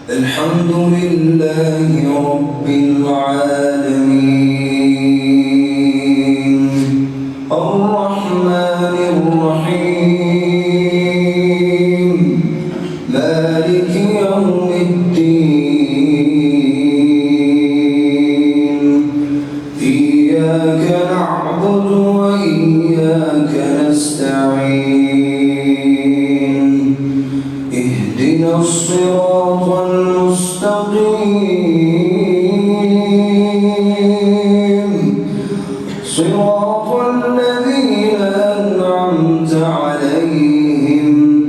الحمد لله رب العالمين الرحمن الرحيم مالك يوم الدين إياك نعبد وإياك نستعين اهدنا الصراط المستقيم صراط الذين أنعمت عليهم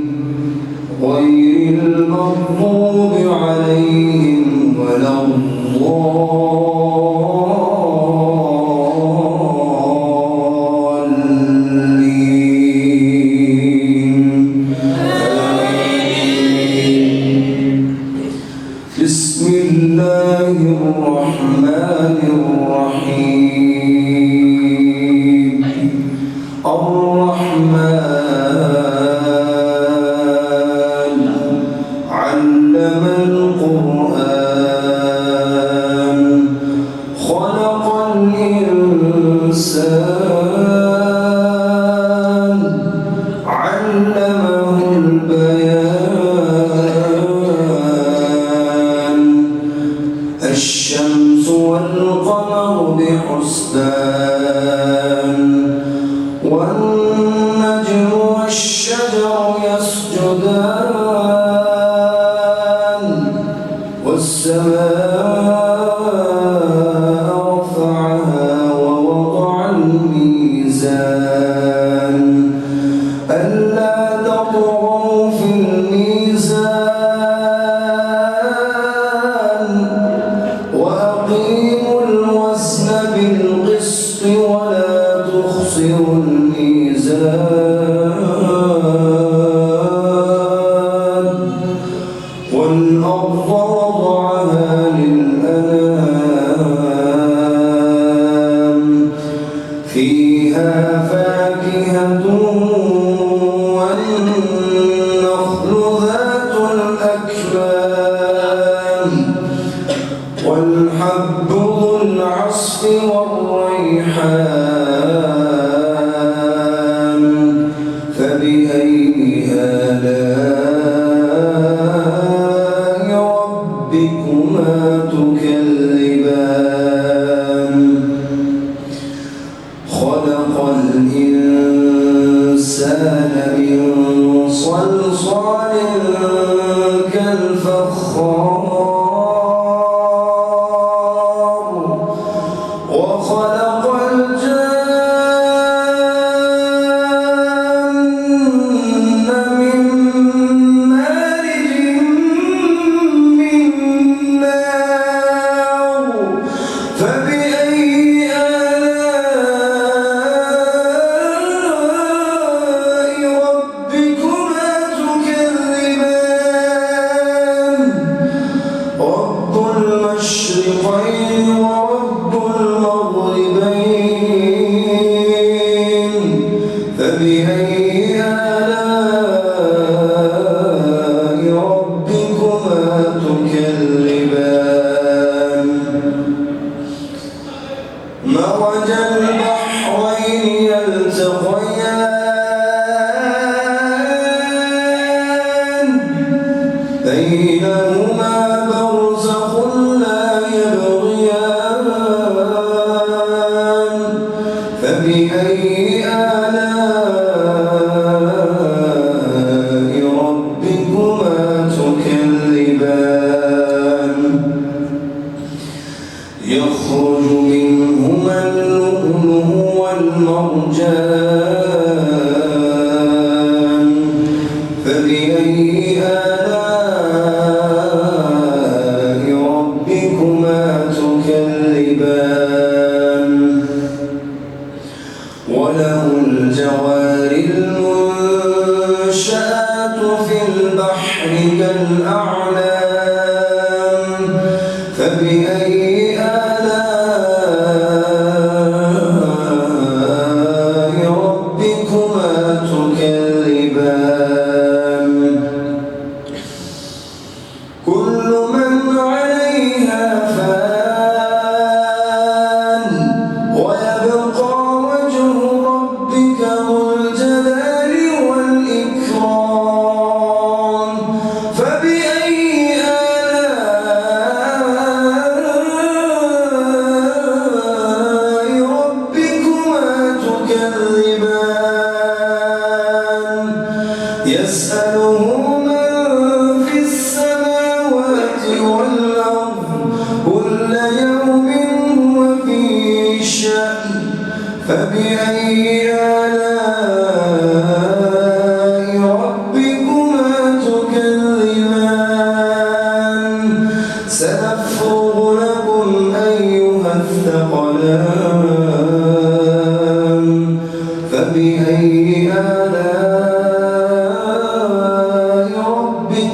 غير المغضوب عليهم ولا بسم الله الرحمن الرحيم الرحمن علم القرآن خلق الإنسان علمه البيان الشمس والقمر بحسبان والنجم والشجر يسجدان والسماء رفعها ووضع الميزان ألا تطغوا في الميزان وأقيموا الوزن بالقسط ولا تخسروا الميزان والأرض وضعها للأنام فيها فاكهة والنخل ذات الأكمام والحب ذو العصف والريحان فبأي آلاء ربكما تكذبان خلق الإنسان من صلصال كالفخار وخلق الجان من مارج من نار فبأي آلاء ربكما تكذبان رب المشرقين ورب المغربين فبأي آلاء ربكما تكذبان مرج البحرين يلتقيان بينهما برزخ لا يبغيان فبأي آلاء ربكما تكذبان يخرج منهما اللؤلؤ والمرجان فبأي آلاء ربكما تكذبان وله الجوار المنشآت في البحر كالأعلام فبأي آلاء ربكما تكذبان كل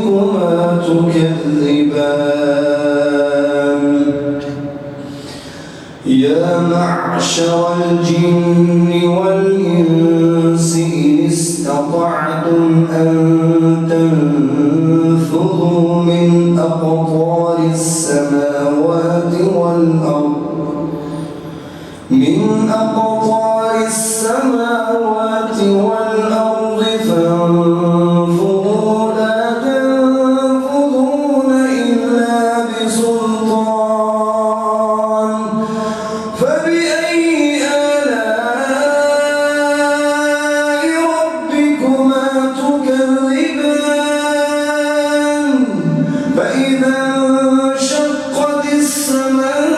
ربكما تكذبان يا معشر الجن والإنس إن استطعتم أن تنفذوا من أقطار السماوات والأرض فانفذوا لا تنفذون إلا بسلطان فبأي آلاء ربكما تكذبان فإذا انشقت السماء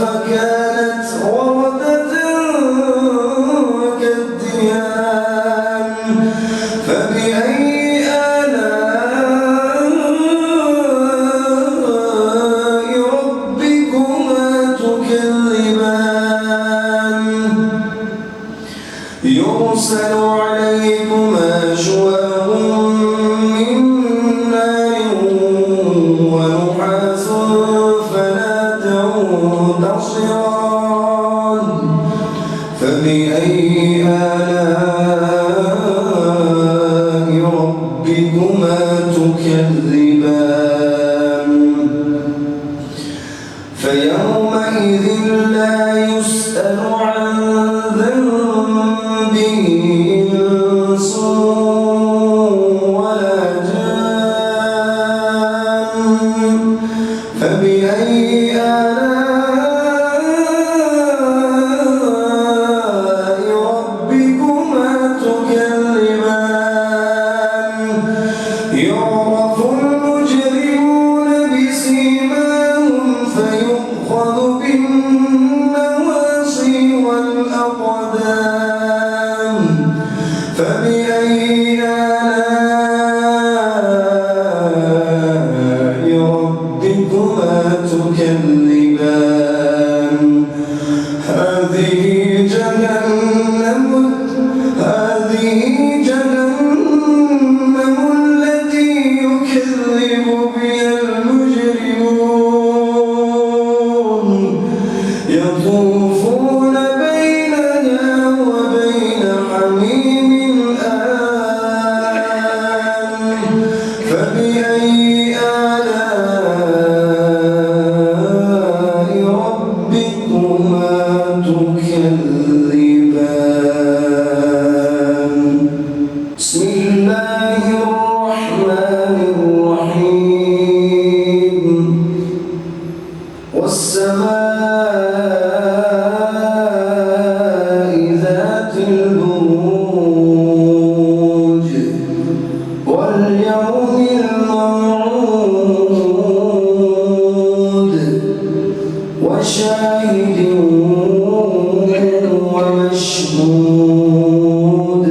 فكانت وردة كالدهان فبأي آلاء ربكما تكذبان يرسل عليكما شواظ من نار ونحاس فلا تنتصران فبأي آلاء ربكما تكذبان فيومئذ لا يسأل عن ذنبه إنس ولا جان فبأي آلاء ربكما تكذبان يعرف المجرمون بسيماهم فيؤخذ بالنواصي والأقدام فبأي آلاء ربكما تكذبان هذه جهنم التي يكذب بها المجرمون يطوفون بينها وبين حميم آن فبأي آلاء ربكما تكذبان بسم الله الرحمن الرحيم والسماء ذات البروج واليوم الموعود وشاهد ومشهود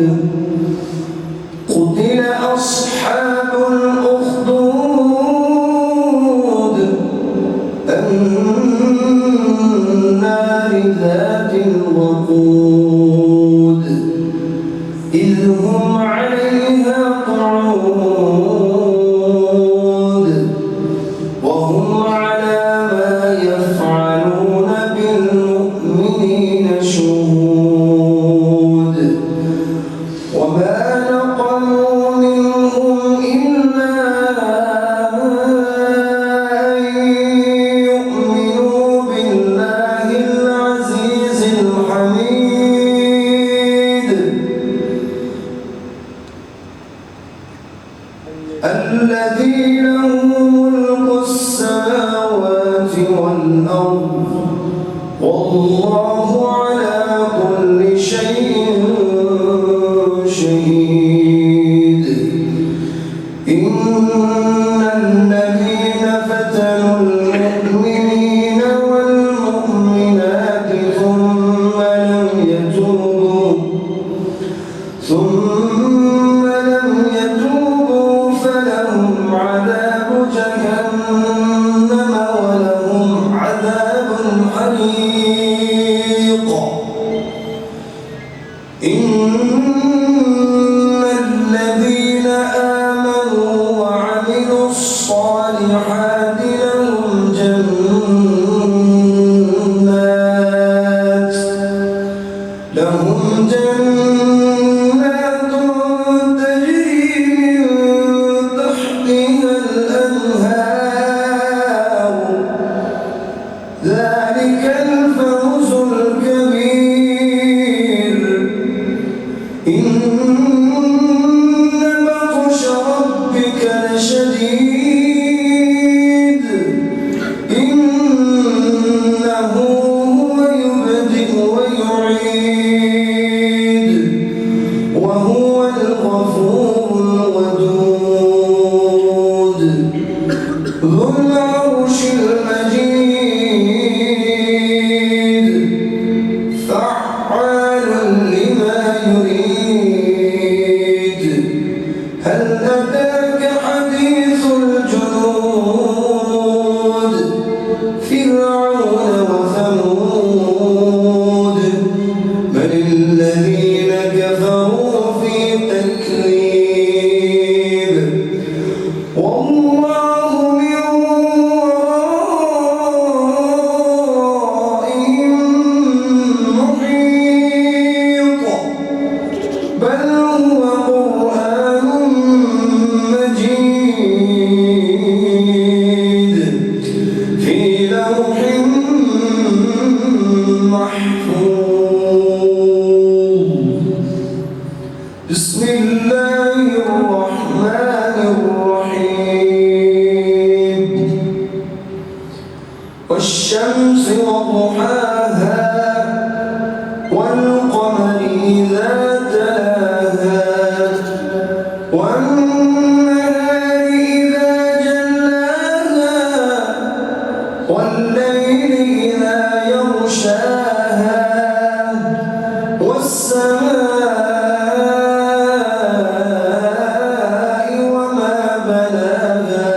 قتل أصحاب الأخدود النار ذات الوقود إذ هم عليها قعود وهم على ما يفعلون بالمؤمنين شهود وما نقموا منهم إلا أن يؤمنوا بالله العزيز الحميد الذي له ملك السماوات والأرض والله على كل شيء شهيد إن الذين فتنوا المؤمنين والمؤمنات ثم لم يتوبوا فلهم عذاب جهنم ولهم عذاب الحريق هل أتاك حديث الجنود فرعون وثمود بل الذين كفروا في تكذيب والله من ورائهم محيط بل هو قرآن مجيد في لوح محفوظ بسم الله الرحمن الرحيم والشمس وضحاها والقمر إذا تلاها والنهار إذا جلاها والليل إذا يغشاها والسماء وما بناها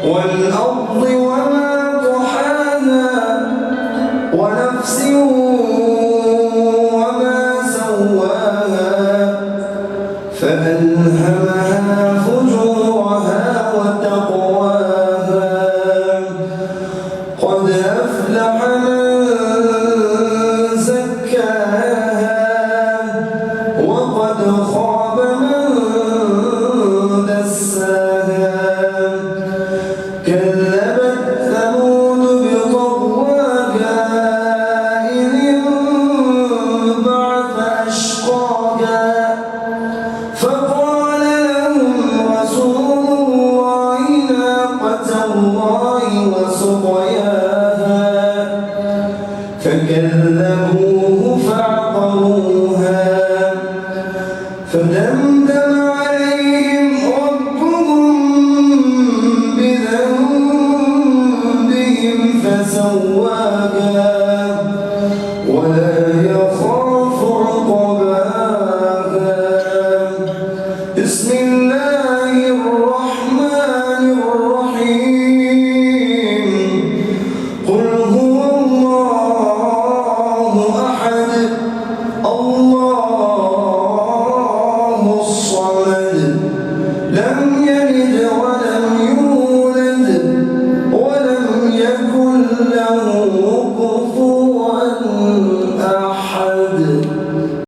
والأرض وما طحاها ونفس وما سواها فألهمها فجورها وتقواها قد أفلح من زكاها وقد خاب من دساها كذبت ثمود بطغواها إذ انبعث أشقاها فقال لهم رسول الله ناقة الله وسقياها فكذبوه فعقروها فدمدم